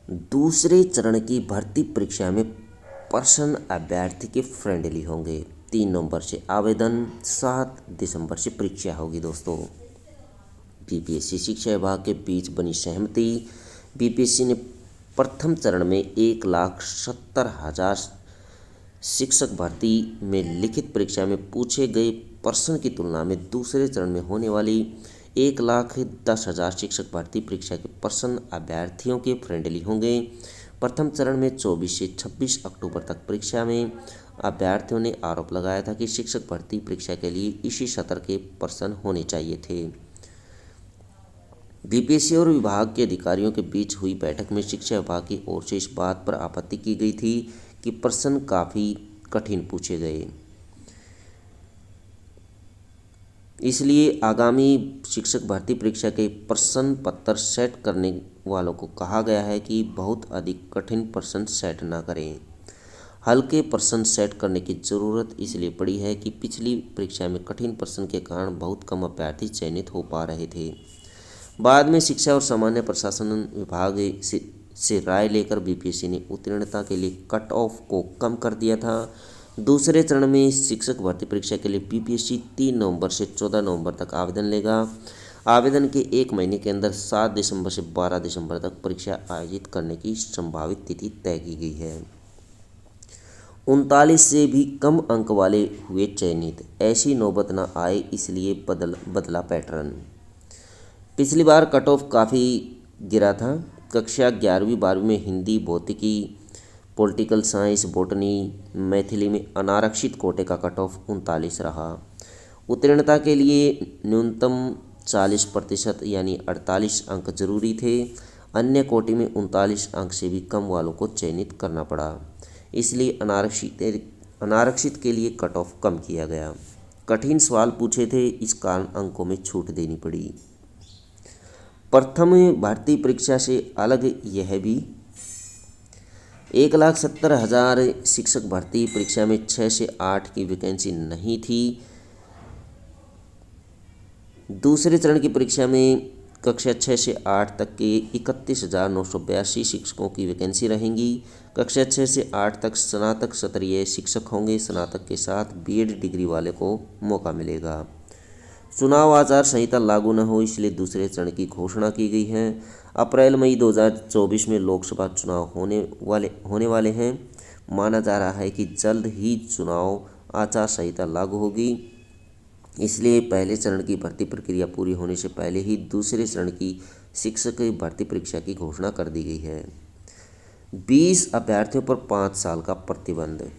दूसरे चरण की भर्ती परीक्षा में प्रश्न अभ्यर्थी के फ्रेंडली होंगे। 3 नवंबर से आवेदन, 7 दिसंबर से परीक्षा होगी। दोस्तों, बीपीएससी शिक्षा विभाग के बीच बनी सहमति। बीपीएससी ने प्रथम चरण में 1,70,000 शिक्षक भर्ती में लिखित परीक्षा में पूछे गए प्रश्न की तुलना में दूसरे चरण में होने वाली 1,10,000 शिक्षक भर्ती परीक्षा के प्रश्न अभ्यर्थियों के फ्रेंडली होंगे। प्रथम चरण में 24 से 26 अक्टूबर तक परीक्षा में अभ्यर्थियों ने आरोप लगाया था कि शिक्षक भर्ती परीक्षा के लिए इसी सत्र के प्रश्न होने चाहिए थे। बीपीएससी और विभाग के अधिकारियों के बीच हुई बैठक में शिक्षा विभाग की ओर से इस बात पर आपत्ति की गई थी कि प्रश्न काफ़ी कठिन पूछे गए। इसलिए आगामी शिक्षक भर्ती परीक्षा के प्रश्न पत्र सेट करने वालों को कहा गया है कि बहुत अधिक कठिन प्रश्न सेट न करें। हल्के प्रश्न सेट करने की ज़रूरत इसलिए पड़ी है कि पिछली परीक्षा में कठिन प्रश्न के कारण बहुत कम अभ्यर्थी चयनित हो पा रहे थे। बाद में शिक्षा और सामान्य प्रशासन विभाग से राय लेकर बीपीएससी ने उत्तीर्णता के लिए कट ऑफ को कम कर दिया था। दूसरे चरण में शिक्षक भर्ती परीक्षा के लिए बीपीएससी 3 नवंबर से 14 नवंबर तक आवेदन लेगा। आवेदन के 1 महीने के अंदर 7 दिसंबर से 12 दिसंबर तक परीक्षा आयोजित करने की संभावित तिथि तय की गई है। 39 से भी कम अंक वाले हुए चयनित। ऐसी नौबत न आए इसलिए बदला पैटर्न। पिछली बार कट ऑफ काफ़ी गिरा था। कक्षा 11वीं-12वीं में हिंदी, भौतिकी, पॉलिटिकल साइंस, बॉटनी, मैथिली में अनारक्षित कोटे का कट ऑफ 39 रहा। उत्तीर्णता के लिए न्यूनतम 40% यानी 48 अंक जरूरी थे। अन्य कोटि में 39 अंक से भी कम वालों को चयनित करना पड़ा। इसलिए अनारक्षित के लिए कट ऑफ कम किया गया। कठिन सवाल पूछे थे, इस कारण अंकों में छूट देनी पड़ी। प्रथम भर्ती परीक्षा से अलग यह भी 1,70,000 शिक्षक भर्ती परीक्षा में 6 से 8 की वैकेंसी नहीं थी। दूसरे चरण की परीक्षा में कक्षा 6 से 8 तक के 31,982 शिक्षकों की वैकेंसी रहेंगी। कक्षा 6 से 8 तक स्नातक स्तरीय शिक्षक होंगे। स्नातक के साथ बीएड डिग्री वाले को मौका मिलेगा। चुनाव आचार संहिता लागू न हो इसलिए दूसरे चरण की घोषणा की गई है। अप्रैल-मई 2024 में लोकसभा चुनाव होने वाले हैं। माना जा रहा है कि जल्द ही चुनाव आचार संहिता लागू होगी। इसलिए पहले चरण की भर्ती प्रक्रिया पूरी होने से पहले ही दूसरे चरण की शिक्षक भर्ती परीक्षा की घोषणा कर दी गई है। 20 अभ्यर्थियों पर 5 साल का प्रतिबंध।